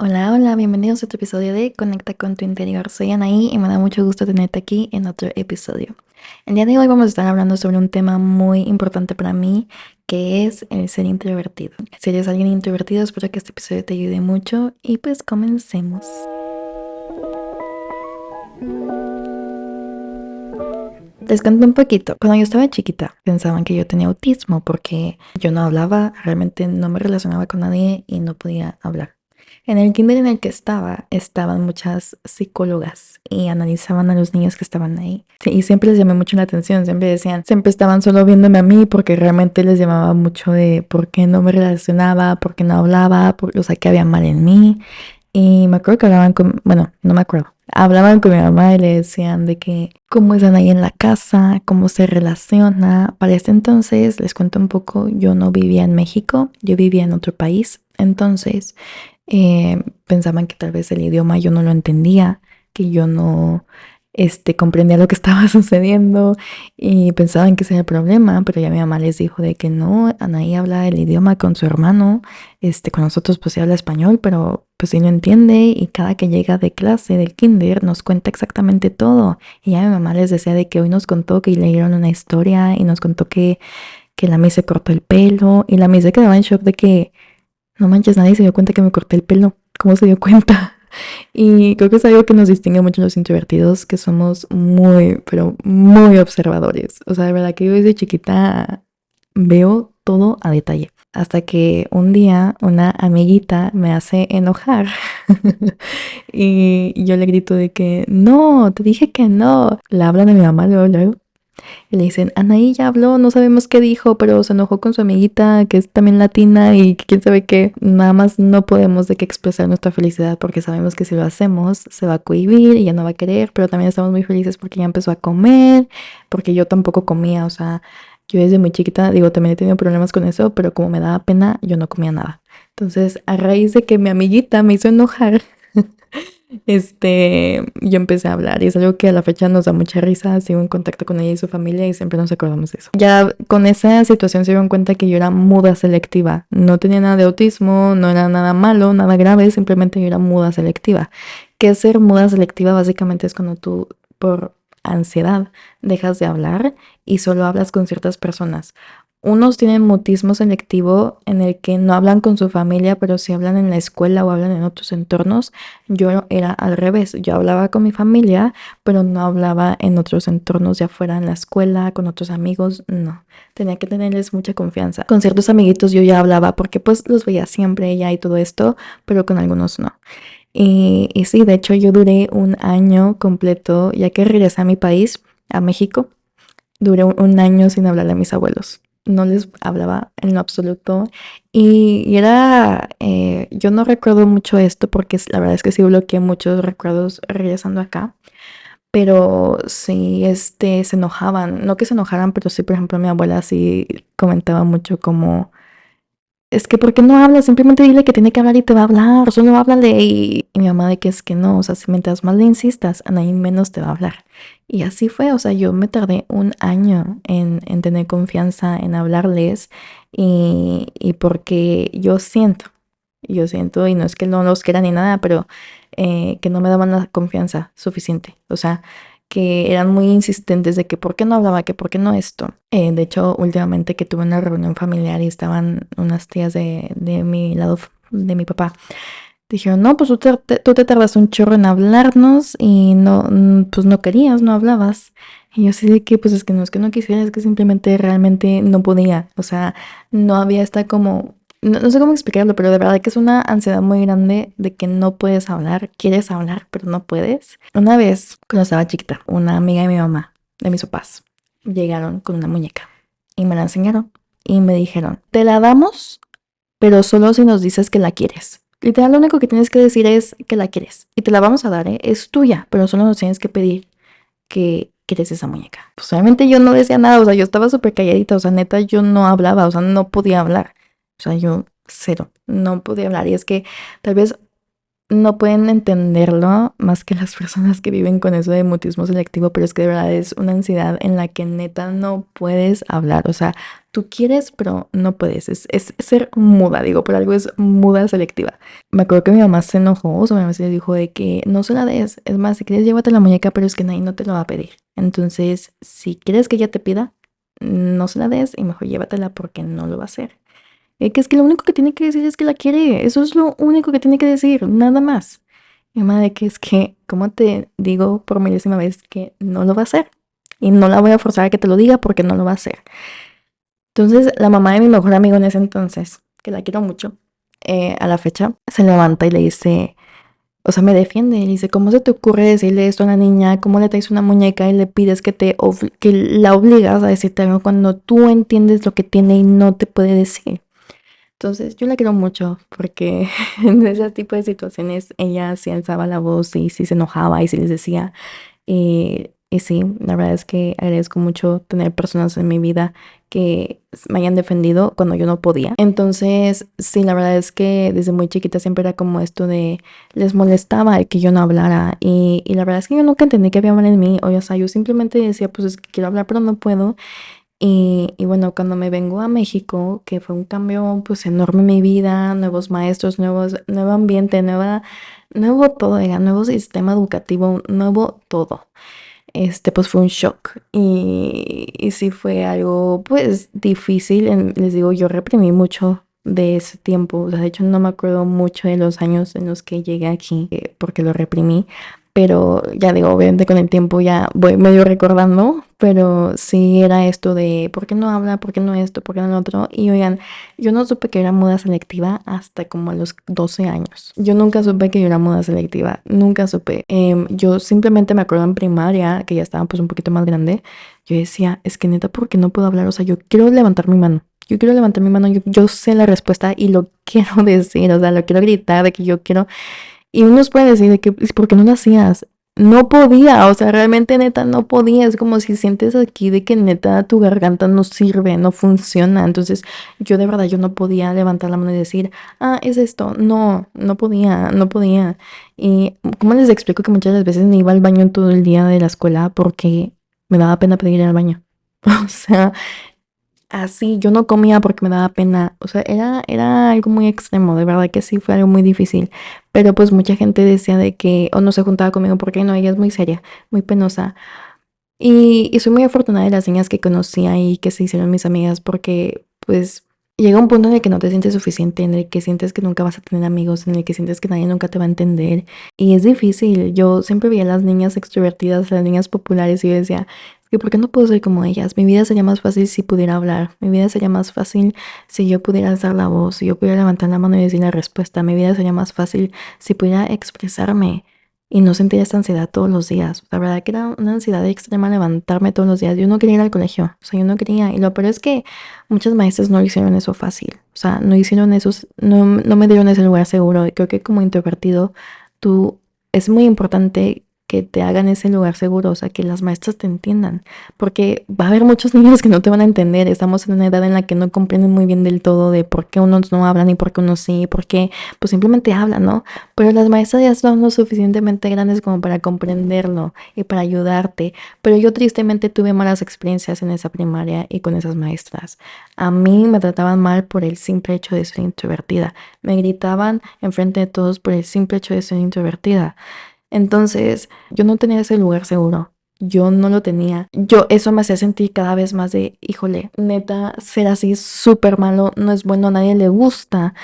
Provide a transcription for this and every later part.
Hola, hola, bienvenidos a otro episodio de Conecta con tu interior. Soy Anaí y me da mucho gusto tenerte aquí en otro episodio. El día de hoy vamos a estar hablando sobre un tema muy importante para mí, que es el ser introvertido. Si eres alguien introvertido, espero que este episodio te ayude mucho y pues comencemos. Les cuento un poquito. Cuando yo estaba chiquita, pensaban que yo tenía autismo porque yo no hablaba, realmente no me relacionaba con nadie y no podía hablar. En el kinder en el que estaban muchas psicólogas y analizaban a los niños que estaban ahí. Sí, y siempre les llamé mucho la atención, siempre estaban solo viéndome a mí porque realmente les llamaba mucho de por qué no me relacionaba, por qué no hablaba, o sea, qué había mal en mí. Y me acuerdo que bueno, no me acuerdo. Hablaban con mi mamá y le decían de que cómo están ahí en la casa, cómo se relaciona. Para este entonces, les cuento un poco, yo no vivía en México, yo vivía en otro país. Entonces, pensaban que tal vez el idioma yo no lo entendía, que yo no comprendía lo que estaba sucediendo y pensaban que ese era el problema, pero ya mi mamá les dijo de que no, Anaí habla el idioma con su hermano, con nosotros pues sí habla español, pero pues sí lo entiende y cada que llega de clase del kinder nos cuenta exactamente todo. Y ya mi mamá les decía de que hoy nos contó que leyeron una historia y nos contó que la Miss se cortó el pelo y la Miss se quedaba en shock de que no manches, nadie se dio cuenta que me corté el pelo. ¿Cómo se dio cuenta? Y creo que es algo que nos distingue mucho los introvertidos, que somos muy, pero muy observadores. O sea, de verdad que yo desde chiquita veo todo a detalle. Hasta que un día una amiguita me hace enojar y yo le grito de que no, te dije que no. Le hablan a mi mamá luego y le dicen, Anaí ya habló, no sabemos qué dijo, pero se enojó con su amiguita, que es también latina y que quién sabe qué. Nada más no podemos de qué expresar nuestra felicidad porque sabemos que si lo hacemos se va a cohibir y ya no va a querer, pero también estamos muy felices porque ya empezó a comer, porque yo tampoco comía, o sea, yo desde muy chiquita, digo, también he tenido problemas con eso, pero como me daba pena, yo no comía nada. Entonces, a raíz de que mi amiguita me hizo enojar, yo empecé a hablar y es algo que a la fecha nos da mucha risa, sigo en contacto con ella y su familia y siempre nos acordamos de eso. Ya con esa situación se dieron cuenta que yo era muda selectiva, no tenía nada de autismo, no era nada malo, nada grave, simplemente yo era muda selectiva. ¿Qué es ser muda selectiva? Básicamente es cuando tú por ansiedad dejas de hablar y solo hablas con ciertas personas. Unos tienen mutismo selectivo en el que no hablan con su familia, pero sí hablan en la escuela o hablan en otros entornos. Yo era al revés, yo hablaba con mi familia, pero no hablaba en otros entornos de afuera, en la escuela, con otros amigos, no. Tenía que tenerles mucha confianza. Con ciertos amiguitos yo ya hablaba porque pues los veía siempre ya y todo esto, pero con algunos no. Y sí, de hecho yo duré un año completo, ya que regresé a mi país, a México, duré un año sin hablarle a mis abuelos. No les hablaba en lo absoluto. Y era, yo no recuerdo mucho esto porque la verdad es que sí bloqueé muchos recuerdos regresando acá. Pero sí, se enojaban. No que se enojaran, pero sí, por ejemplo, mi abuela sí comentaba mucho como es que ¿por qué no hablas? Simplemente dile que tiene que hablar y te va a hablar, solo háblale. Y mi mamá de que es que no, o sea, si mientras más le insistas, a nadie menos te va a hablar. Y así fue, o sea, yo me tardé un año en tener confianza, en hablarles y porque yo siento, y no es que no los quiera ni nada, pero que no me daban la confianza suficiente. O sea, que eran muy insistentes de que por qué no hablaba, que por qué no esto. De hecho, últimamente que tuve una reunión familiar y estaban unas tías de mi lado, de mi papá, dijeron, no, pues tú te tardas un chorro en hablarnos y no, pues no querías, no hablabas. Y yo así de que, pues es que no quisiera, es que simplemente realmente no podía. O sea, no había esta como, no sé cómo explicarlo, pero de verdad que es una ansiedad muy grande de que no puedes hablar, quieres hablar, pero no puedes. Una vez, cuando estaba chiquita, una amiga de mi mamá, de mis papás, llegaron con una muñeca y me la enseñaron y me dijeron, te la damos, pero solo si nos dices que la quieres. Literal, lo único que tienes que decir es que la quieres. Y te la vamos a dar, ¿eh? Es tuya, pero solo nos tienes que pedir que quieres esa muñeca. Pues obviamente yo no decía nada, o sea, yo estaba súper calladita, o sea, neta, yo no hablaba, o sea, no podía hablar. O sea, yo cero, no podía hablar. Y es que tal vez no pueden entenderlo más que las personas que viven con eso de mutismo selectivo, pero es que de verdad es una ansiedad en la que neta no puedes hablar. O sea, tú quieres, pero no puedes. Es ser muda, digo, por algo es muda selectiva. Me acuerdo que mi mamá se enojó, o sea, mi mamá se le dijo de que no se la des. Es más, si quieres, llévate la muñeca, pero es que nadie no te lo va a pedir. Entonces, si quieres que ella te pida, no se la des y mejor llévatela porque no lo va a hacer. Que es que lo único que tiene que decir es que la quiere. Eso es lo único que tiene que decir, nada más. Mi mamá de que es que, ¿cómo te digo por milésima vez que no lo va a hacer? Y no la voy a forzar a que te lo diga porque no lo va a hacer. Entonces, la mamá de mi mejor amigo en ese entonces, que la quiero mucho, a la fecha, se levanta y le dice, o sea, me defiende. Y dice, ¿cómo se te ocurre decirle esto a una niña? ¿Cómo le traes una muñeca y le pides que que la obligas a decirte algo cuando tú entiendes lo que tiene y no te puede decir? Entonces, yo la quiero mucho porque en ese tipo de situaciones ella sí alzaba la voz y sí se enojaba y sí les decía. Y sí, la verdad es que agradezco mucho tener personas en mi vida que me hayan defendido cuando yo no podía. Entonces, sí, la verdad es que desde muy chiquita siempre era como esto de les molestaba el que yo no hablara. Y la verdad es que yo nunca entendí que había mal en mí. O sea, yo simplemente decía, pues es que quiero hablar, pero no puedo. Y bueno, cuando me vengo a México, que fue un cambio pues enorme en mi vida, nuevos maestros, nuevo ambiente, nuevo todo, era nuevo sistema educativo, nuevo todo. Pues fue un shock y sí fue algo pues difícil. Les digo, yo reprimí mucho de ese tiempo. O sea, de hecho no me acuerdo mucho de los años en los que llegué aquí porque lo reprimí. Pero ya digo, obviamente con el tiempo ya voy medio recordando, pero sí era esto de ¿por qué no habla? ¿Por qué no esto? ¿Por qué no lo otro? Y oigan, yo no supe que era muda selectiva hasta como a los 12 años. Yo nunca supe que yo era muda selectiva, nunca supe. Yo simplemente me acuerdo en primaria, que ya estaba pues un poquito más grande, yo decía, es que neta, ¿por qué no puedo hablar? O sea, yo quiero levantar mi mano. Yo quiero levantar mi mano, yo sé la respuesta y lo quiero decir, o sea, lo quiero gritar de que yo quiero y unos pueden decir de que, ¿por qué no lo hacías? No podía, o sea, realmente neta no podía. Es como si sientes aquí de que neta tu garganta no sirve, no funciona. Entonces yo de verdad yo no podía levantar la mano y decir, ah, es esto. No, no podía, no podía. Y cómo les explico que muchas de las veces me iba al baño todo el día de la escuela porque me daba pena pedir ir al baño. O sea, así, yo no comía porque me daba pena. O sea, era algo muy extremo, de verdad que sí fue algo muy difícil. Pero pues mucha gente decía de que, o no se juntaba conmigo porque no, ella es muy seria, muy penosa. Y soy muy afortunada de las niñas que conocí ahí, que se hicieron mis amigas, porque pues llega un punto en el que no te sientes suficiente, en el que sientes que nunca vas a tener amigos, en el que sientes que nadie nunca te va a entender. Y es difícil. Yo siempre veía a las niñas extrovertidas, a las niñas populares, y yo decía, es que ¿por qué no puedo ser como ellas? Mi vida sería más fácil si pudiera hablar. Mi vida sería más fácil si yo pudiera alzar la voz, si yo pudiera levantar la mano y decir la respuesta. Mi vida sería más fácil si pudiera expresarme y no sentir esta ansiedad todos los días. La verdad que era una ansiedad extrema levantarme todos los días. Yo no quería ir al colegio, o sea, yo no quería. Y lo peor es que muchas maestras no hicieron eso fácil. O sea, no hicieron eso, no me dieron ese lugar seguro. Y creo que como introvertido, tú, es muy importante que te hagan ese lugar seguro, o sea, que las maestras te entiendan, porque va a haber muchos niños que no te van a entender. Estamos en una edad en la que no comprenden muy bien del todo de por qué unos no hablan y por qué unos sí, por qué, pues simplemente hablan, ¿no? Pero las maestras ya son lo suficientemente grandes como para comprenderlo y para ayudarte. Pero yo tristemente tuve malas experiencias en esa primaria y con esas maestras. A mí me trataban mal por el simple hecho de ser introvertida. Me gritaban enfrente de todos por el simple hecho de ser introvertida. Entonces, yo no tenía ese lugar seguro. Yo no lo tenía. Eso me hacía sentir cada vez más de, híjole, neta, ser así súper malo no es bueno, a nadie le gusta.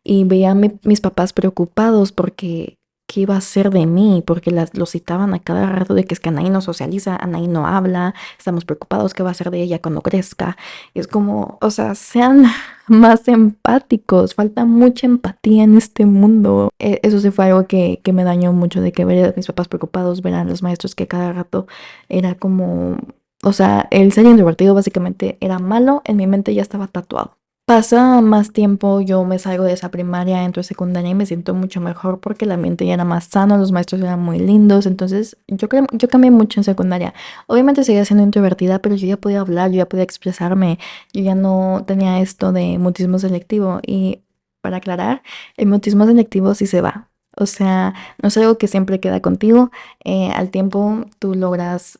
Y veía a mis papás preocupados porque qué iba a ser de mí, porque lo citaban a cada rato de que es que Anaí no socializa, Anaí no habla, estamos preocupados qué va a ser de ella cuando crezca. Y es como, o sea, sean más empáticos, falta mucha empatía en este mundo. Eso sí fue algo que me dañó mucho, de que ver a mis papás preocupados, ver a los maestros que cada rato era como, o sea, el ser introvertido básicamente era malo, en mi mente ya estaba tatuado. Pasa más tiempo, yo me salgo de esa primaria, entro a secundaria y me siento mucho mejor porque el ambiente ya era más sano, los maestros eran muy lindos. Entonces yo cambié mucho en secundaria. Obviamente seguía siendo introvertida, pero yo ya podía hablar, yo ya podía expresarme, yo ya no tenía esto de mutismo selectivo. Y para aclarar, el mutismo selectivo sí se va. O sea, no es algo que siempre queda contigo. Al tiempo tú logras,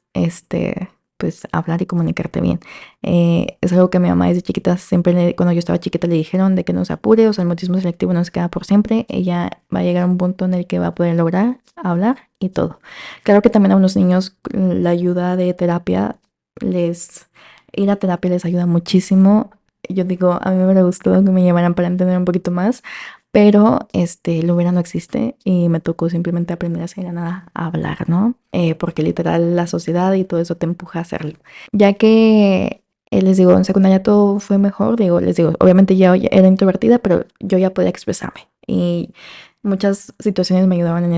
pues, hablar y comunicarte bien. Es algo que a mi mamá desde chiquita siempre, cuando yo estaba chiquita, le dijeron de que no se apure, o sea, el mutismo selectivo no se queda por siempre. Ella va a llegar a un punto en el que va a poder lograr hablar y todo. Claro que también a unos niños la ayuda de terapia ir a terapia les ayuda muchísimo. Yo digo, a mí me hubiera gustado que me llevaran para entender un poquito más, pero lo hubiera no existe y me tocó simplemente aprender así de la nada a hablar, ¿no? Porque literal la sociedad y todo eso te empuja a hacerlo. Ya que les digo, en secundaria todo fue mejor, les digo, obviamente ya era introvertida, pero yo ya podía expresarme y muchas situaciones me ayudaban en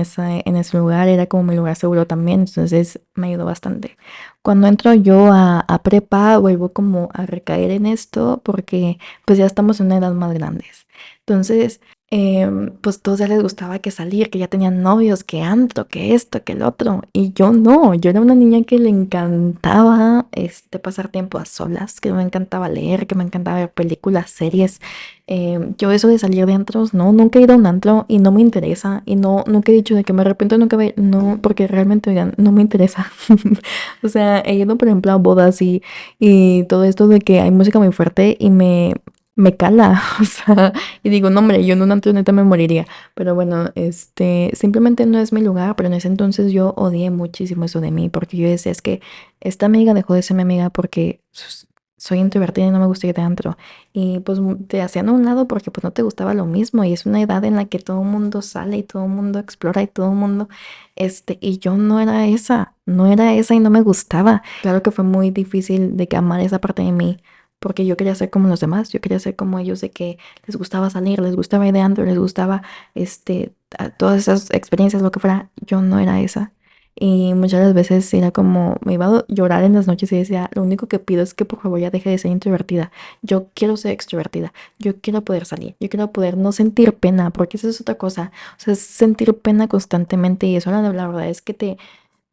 ese lugar, era como mi lugar seguro también, entonces me ayudó bastante. Cuando entro yo a prepa, vuelvo como a recaer en esto porque pues ya estamos en una edad más grandes. Entonces, pues todos ya les gustaba que salir, que ya tenían novios, que antro, que esto, que el otro. Y yo no, yo era una niña que le encantaba pasar tiempo a solas, que me encantaba leer, que me encantaba ver películas, series. Yo eso de salir de antros, no, nunca he ido a un antro y no me interesa. Y no, nunca he dicho de que me arrepiento, nunca no, porque realmente, oigan, no me interesa. O sea, he ido, por ejemplo, a bodas y todo esto de que hay música muy fuerte y me cala, o sea, y digo, no, hombre, yo en un antro neta me moriría. Pero bueno, simplemente no es mi lugar, pero en ese entonces yo odié muchísimo eso de mí, porque yo decía, es que esta amiga dejó de ser mi amiga porque soy introvertida y no me gusta ir de antro. Y pues te hacían a un lado porque pues no te gustaba lo mismo, y es una edad en la que todo el mundo sale y todo el mundo explora y todo el mundo, y yo no era esa y no me gustaba. Claro que fue muy difícil de que amar esa parte de mí porque yo quería ser como los demás, yo quería ser como ellos de que les gustaba salir, les gustaba ir de antro, les gustaba todas esas experiencias, lo que fuera. Yo no era esa. Y muchas de las veces era como, me iba a llorar en las noches y decía, lo único que pido es que por favor ya deje de ser introvertida. Yo quiero ser extrovertida, yo quiero poder salir, yo quiero poder no sentir pena, porque eso es otra cosa. O sea, es sentir pena constantemente y eso la verdad es que te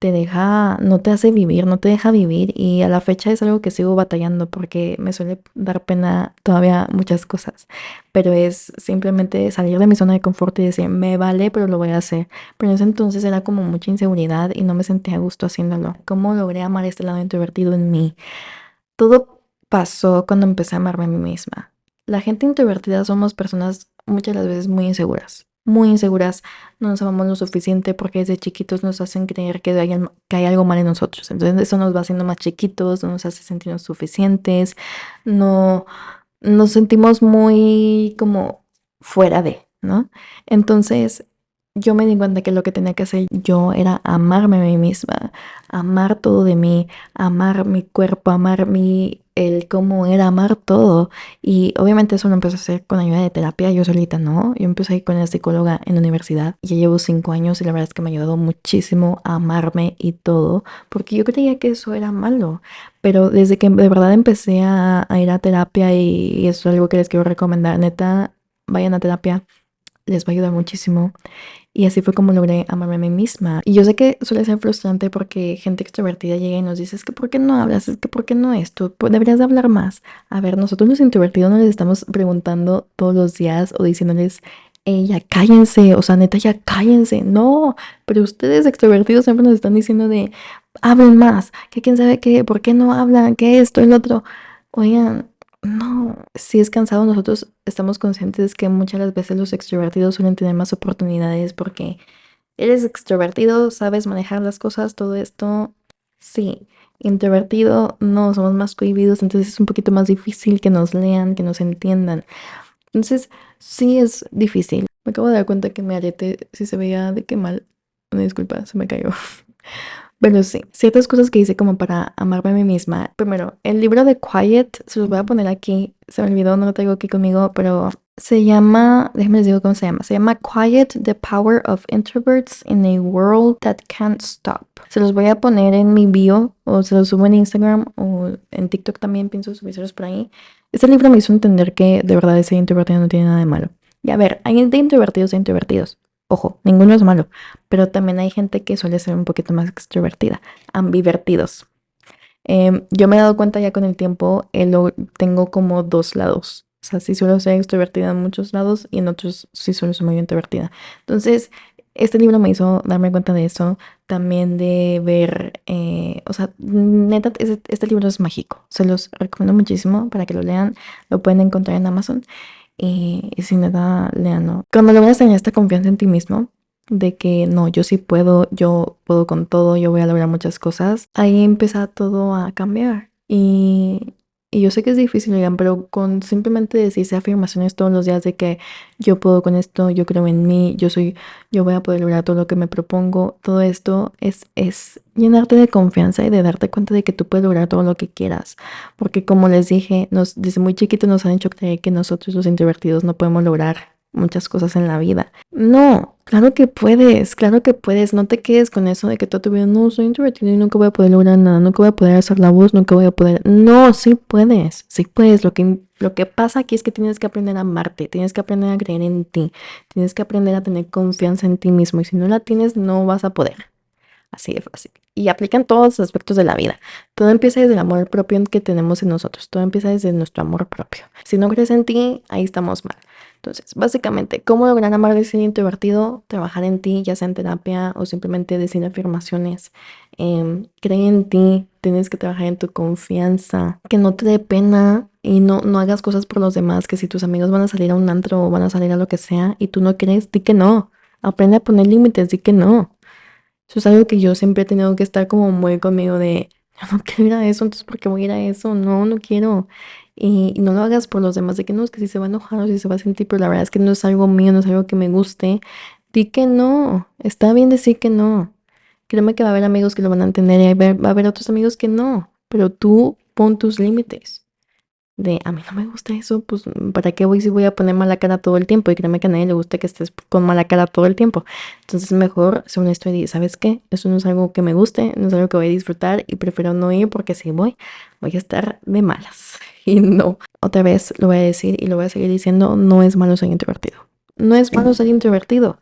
deja, no te hace vivir, no te deja vivir, y a la fecha es algo que sigo batallando porque me suele dar pena todavía muchas cosas, pero es simplemente salir de mi zona de confort y decir, me vale, pero lo voy a hacer. Pero en ese entonces era como mucha inseguridad y no me sentía a gusto haciéndolo. ¿Cómo logré amar este lado introvertido en mí? Todo pasó cuando empecé a amarme a mí misma. La gente introvertida somos personas muchas de las veces muy inseguras, no nos amamos lo suficiente porque desde chiquitos nos hacen creer que hay algo mal en nosotros. Entonces eso nos va haciendo más chiquitos, no nos hace sentirnos suficientes, no nos sentimos muy como fuera de, ¿no? Entonces yo me di cuenta que lo que tenía que hacer yo era amarme a mí misma, amar todo de mí, amar mi cuerpo, amar el cómo era, amar todo. Y obviamente eso lo empecé a hacer con ayuda de terapia, yo solita no. Yo empecé a ir con la psicóloga en la universidad. Ya llevo 5 años y la verdad es que me ha ayudado muchísimo a amarme y todo, porque yo creía que eso era malo. Pero desde que de verdad empecé a ir a terapia, y eso es algo que les quiero recomendar, neta, vayan a terapia, les va a ayudar muchísimo. Y así fue como logré amarme a mí misma. Y yo sé que suele ser frustrante porque gente extrovertida llega y nos dice, es que ¿por qué no hablas? Es que ¿por qué no esto? Deberías de hablar más. A ver, nosotros los introvertidos no les estamos preguntando todos los días o diciéndoles, ya cállense, o sea, neta, ya cállense. No, pero ustedes extrovertidos siempre nos están diciendo de, hablen más, que quién sabe qué, ¿por qué no hablan? ¿Qué esto, el otro? Oigan, no, si es cansado, nosotros estamos conscientes que muchas de las veces los extrovertidos suelen tener más oportunidades porque eres extrovertido, sabes manejar las cosas, todo esto. Sí, introvertido, no, somos más cohibidos, entonces es un poquito más difícil que nos lean, que nos entiendan. Entonces, sí es difícil. Me acabo de dar cuenta que mi arete sí se veía de qué mal. Una disculpa, se me cayó. Pero sí, ciertas cosas que hice como para amarme a mí misma. Primero, el libro de Quiet, se los voy a poner aquí. Se me olvidó, no lo traigo aquí conmigo, pero se llama, déjenme les digo cómo se llama. Se llama Quiet, The Power of Introverts in a World That Can't Stop. Se los voy a poner en mi bio, o se los subo en Instagram, o en TikTok también pienso subírselos por ahí. Este libro me hizo entender que de verdad ese introvertido no tiene nada de malo. Y a ver, hay de introvertidos a introvertidos. Ojo, ninguno es malo, pero también hay gente que suele ser un poquito más extrovertida, ambivertidos. Yo me he dado cuenta ya con el tiempo, tengo como dos lados. O sea, sí suelo ser extrovertida en muchos lados y en otros sí suelo ser muy introvertida. Entonces, Este libro me hizo darme cuenta de eso, también de ver, o sea, neta, este libro es mágico, se los recomiendo muchísimo para que lo lean, lo pueden encontrar en Amazon y si neta, leanlo. Cuando logras tener esta confianza en ti mismo, de que no, yo puedo con todo, yo voy a lograr muchas cosas, ahí empieza todo a cambiar y yo sé que es difícil, oigan, pero con simplemente decirse afirmaciones todos los días de que yo puedo con esto, yo creo en mí, yo voy a poder lograr todo lo que me propongo. Todo esto es llenarte de confianza y de darte cuenta de que tú puedes lograr todo lo que quieras. Porque como les dije, desde muy chiquitos nos han hecho creer que nosotros los introvertidos no podemos lograr muchas cosas en la vida. No, claro que puedes. No te quedes con eso de que toda tu vida no soy introvertido y nunca voy a poder lograr nada, nunca voy a poder hacer la voz, nunca voy a poder. No, sí puedes, sí puedes. Lo que pasa aquí es que tienes que aprender a amarte, tienes que aprender a creer en ti, tienes que aprender a tener confianza en ti mismo y si no la tienes no vas a poder. Así de fácil. Y aplican todos los aspectos de la vida. Todo empieza desde el amor propio que tenemos en nosotros. Todo empieza desde nuestro amor propio. Si no crees en ti, ahí estamos mal. Entonces, básicamente, ¿cómo lograr amar de ser introvertido? Trabajar en ti, ya sea en terapia o simplemente decir afirmaciones. Cree en ti, tienes que trabajar en tu confianza, que no te dé pena y no hagas cosas por los demás, que si tus amigos van a salir a un antro o van a salir a lo que sea y tú no crees, di que no. Aprende a poner límites, di que no. Eso es algo que yo siempre he tenido que estar como muy conmigo de, yo no quiero ir a eso, entonces ¿por qué voy a ir a eso? No, no quiero. Y no lo hagas por los demás, de que no, es que si se va a enojar o si se va a sentir, pero la verdad es que no es algo mío, no es algo que me guste. Di que no, está bien decir que no. Créeme que va a haber amigos que lo van a entender y va a haber otros amigos que no, pero tú pon tus límites de a mí no me gusta eso, pues ¿para qué voy si voy a poner mala cara todo el tiempo? Y créeme que a nadie le gusta que estés con mala cara todo el tiempo. Entonces mejor ser honesto y decir, ¿sabes qué? Eso no es algo que me guste, no es algo que voy a disfrutar y prefiero no ir porque si voy a estar de malas. Y no, otra vez lo voy a decir y lo voy a seguir diciendo, no es malo ser introvertido. No es malo ser introvertido,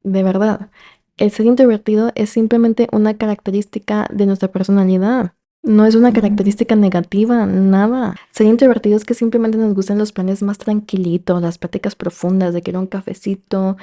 de verdad. El ser introvertido es simplemente una característica de nuestra personalidad. No es una característica negativa, nada. Ser introvertido es que simplemente nos gustan los planes más tranquilitos, las pláticas profundas, de que era un cafecito,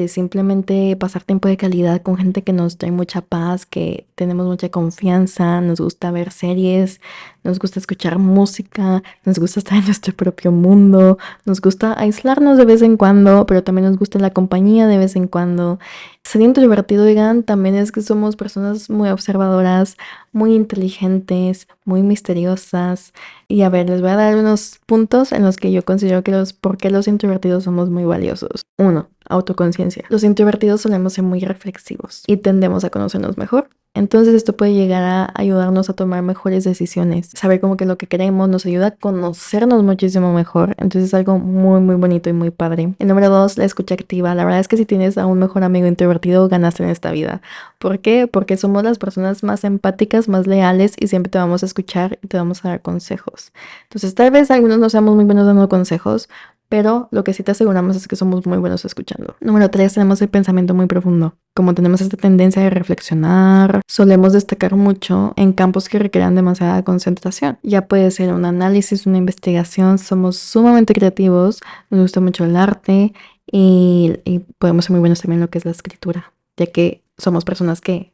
simplemente pasar tiempo de calidad con gente que nos trae mucha paz, que tenemos mucha confianza, nos gusta ver series, nos gusta escuchar música, nos gusta estar en nuestro propio mundo, nos gusta aislarnos de vez en cuando, pero también nos gusta la compañía de vez en cuando. Ser introvertido, digan, también es que somos personas muy observadoras, muy inteligentes, muy misteriosas. Y a ver, les voy a dar unos puntos en los que yo considero que por qué los introvertidos somos muy valiosos. Uno, autoconciencia. Los introvertidos solemos ser muy reflexivos y tendemos a conocernos mejor. Entonces esto puede llegar a ayudarnos a tomar mejores decisiones. Saber como que lo que queremos nos ayuda a conocernos muchísimo mejor. Entonces es algo muy, muy bonito y muy padre. El número 2, la escucha activa. La verdad es que si tienes a un mejor amigo introvertido, ganaste en esta vida. ¿Por qué? Porque somos las personas más empáticas, más leales y siempre te vamos a escuchar y te vamos a dar consejos. Entonces tal vez algunos no seamos muy buenos dando consejos, pero lo que sí te aseguramos es que somos muy buenos escuchando. Número 3, tenemos el pensamiento muy profundo. Como tenemos esta tendencia de reflexionar, solemos destacar mucho en campos que requieran demasiada concentración. Ya puede ser un análisis, una investigación, somos sumamente creativos, nos gusta mucho el arte y podemos ser muy buenos también en lo que es la escritura, ya que somos personas que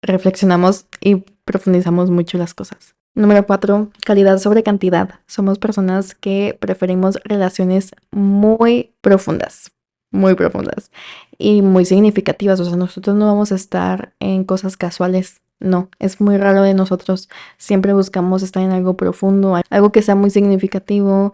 reflexionamos y profundizamos mucho las cosas. Número 4, calidad sobre cantidad. Somos personas que preferimos relaciones muy profundas y muy significativas. O sea, nosotros no vamos a estar en cosas casuales. No, es muy raro de nosotros. Siempre buscamos estar en algo profundo, algo que sea muy significativo.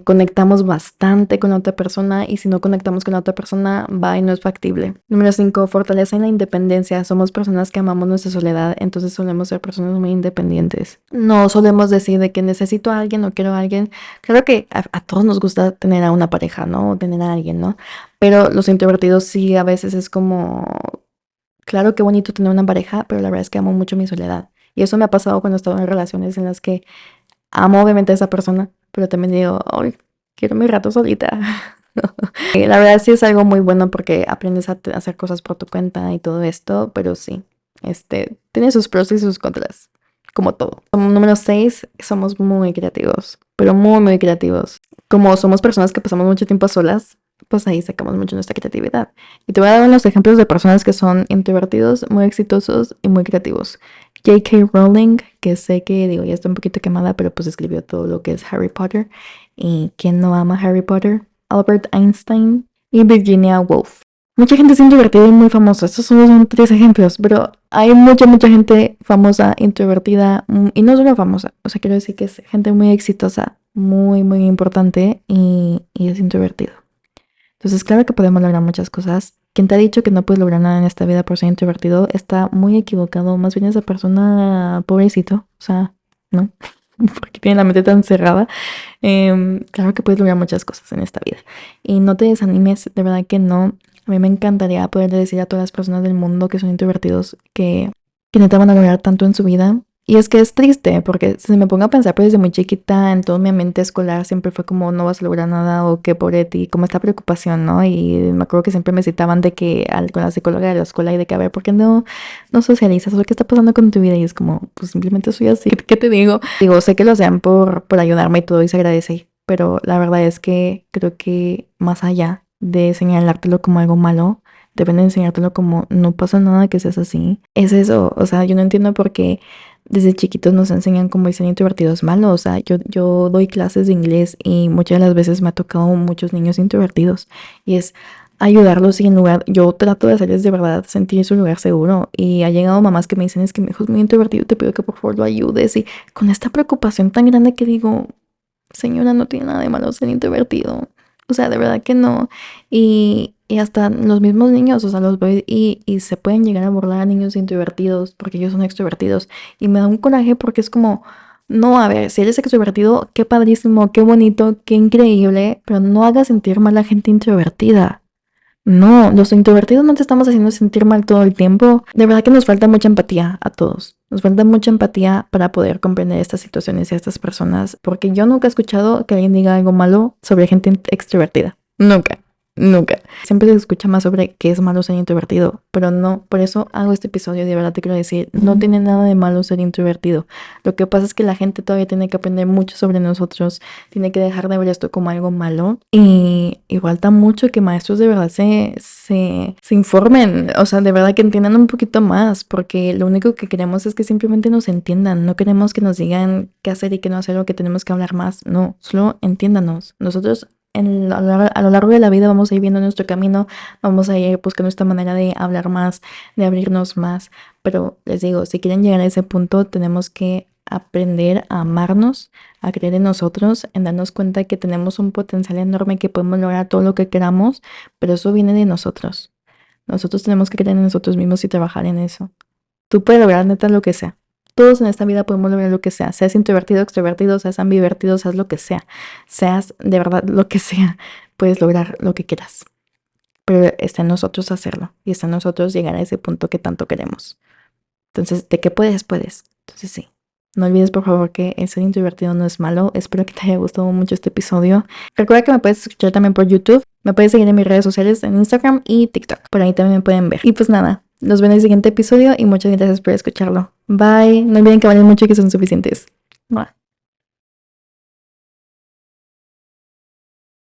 Conectamos bastante con la otra persona y si no conectamos con la otra persona, va y no es factible. Número 5, fortaleza en la independencia. Somos personas que amamos nuestra soledad, entonces solemos ser personas muy independientes. No solemos decir de que necesito a alguien o quiero a alguien. Claro que a todos nos gusta tener a una pareja, ¿no? O tener a alguien, ¿no? Pero los introvertidos sí, a veces es como, claro que bonito tener una pareja, pero la verdad es que amo mucho mi soledad. Y eso me ha pasado cuando he estado en relaciones en las que amo obviamente a esa persona, pero también digo, ay, quiero mi rato solita. La verdad sí es algo muy bueno porque aprendes a hacer cosas por tu cuenta y todo esto, pero sí, tiene sus pros y sus contras, como todo. Como número 6, somos muy creativos, pero muy, muy creativos. Como somos personas que pasamos mucho tiempo solas, pues ahí sacamos mucho nuestra creatividad. Y te voy a dar unos ejemplos de personas que son introvertidos, muy exitosos y muy creativos. J.K. Rowling, que sé que, digo, ya está un poquito quemada, pero pues escribió todo lo que es Harry Potter. ¿Y quién no ama Harry Potter? Albert Einstein y Virginia Woolf. Mucha gente es introvertida y muy famosa. Estos solo son 3 ejemplos, pero hay mucha gente famosa, introvertida, y no solo famosa. O sea, quiero decir que es gente muy exitosa, muy importante y es introvertido. Entonces, claro que podemos lograr muchas cosas. Quien te ha dicho que no puedes lograr nada en esta vida por ser introvertido está muy equivocado. Más bien esa persona, pobrecito, o sea, ¿no? Porque tiene la mente tan cerrada. Claro que puedes lograr muchas cosas en esta vida. Y no te desanimes, de verdad que no. A mí me encantaría poder decir a todas las personas del mundo que son introvertidos que no te van a lograr tanto en su vida. Y es que es triste, porque si me pongo a pensar, pues desde muy chiquita, en toda mi mente escolar siempre fue como no vas a lograr nada o qué pobre ti, como esta preocupación, ¿no? Y me acuerdo que siempre me citaban de que con la psicóloga de la escuela y de que a ver, ¿por qué no socializas? ¿O qué está pasando con tu vida? Y es como, pues simplemente soy así, ¿qué te digo? Digo, sé que lo hacían por ayudarme y todo y se agradece, pero la verdad es que creo que más allá de señalártelo como algo malo, deben de enseñártelo como no pasa nada que seas así. Es eso, o sea, yo no entiendo por qué desde chiquitos nos enseñan cómo ser introvertidos malos. O sea, yo doy clases de inglés y muchas de las veces me ha tocado muchos niños introvertidos y es ayudarlos y en lugar, yo trato de hacerles de verdad sentir su lugar seguro y ha llegado mamás que me dicen es que mi hijo es muy introvertido, te pido que por favor lo ayudes y con esta preocupación tan grande que digo, señora, no tiene nada de malo ser introvertido. O sea, de verdad que no. Y hasta los mismos niños, o sea, los veo y se pueden llegar a burlar a niños introvertidos porque ellos son extrovertidos. Y me da un coraje porque es como, no, a ver, si eres extrovertido, qué padrísimo, qué bonito, qué increíble, pero no hagas sentir mal a la gente introvertida. No, los introvertidos no te estamos haciendo sentir mal todo el tiempo. De verdad que nos falta mucha empatía a todos. Nos falta mucha empatía para poder comprender estas situaciones y a estas personas, porque yo nunca he escuchado que alguien diga algo malo sobre gente extrovertida. Nunca. Nunca. Siempre se escucha más sobre qué es malo ser introvertido, pero no, por eso hago este episodio y de verdad te quiero decir, no tiene nada de malo ser introvertido. Lo que pasa es que la gente todavía tiene que aprender mucho sobre nosotros, tiene que dejar de ver esto como algo malo y falta mucho que maestros de verdad se informen, o sea, de verdad que entiendan un poquito más, porque lo único que queremos es que simplemente nos entiendan, no queremos que nos digan qué hacer y qué no hacer o que tenemos que hablar más, no, solo entiéndanos. Nosotros a lo largo de la vida vamos a ir viendo nuestro camino, vamos a ir buscando esta manera de hablar más, de abrirnos más, pero les digo, si quieren llegar a ese punto, tenemos que aprender a amarnos, a creer en nosotros, en darnos cuenta que tenemos un potencial enorme que podemos lograr todo lo que queramos, pero eso viene de nosotros. Nosotros tenemos que creer en nosotros mismos y trabajar en eso. Tú puedes lograr neta lo que sea. Todos en esta vida podemos lograr lo que sea. Seas introvertido, extrovertido, seas ambivertido, seas lo que sea. Seas de verdad lo que sea. Puedes lograr lo que quieras. Pero está en nosotros hacerlo. Y está en nosotros llegar a ese punto que tanto queremos. Entonces, ¿de qué puedes? Puedes. Entonces sí. No olvides por favor que el ser introvertido no es malo. Espero que te haya gustado mucho este episodio. Recuerda que me puedes escuchar también por YouTube. Me puedes seguir en mis redes sociales en Instagram y TikTok. Por ahí también me pueden ver. Y pues nada, los veo en el siguiente episodio y muchas gracias por escucharlo. Bye. No olviden que valen mucho y que son suficientes. Mua.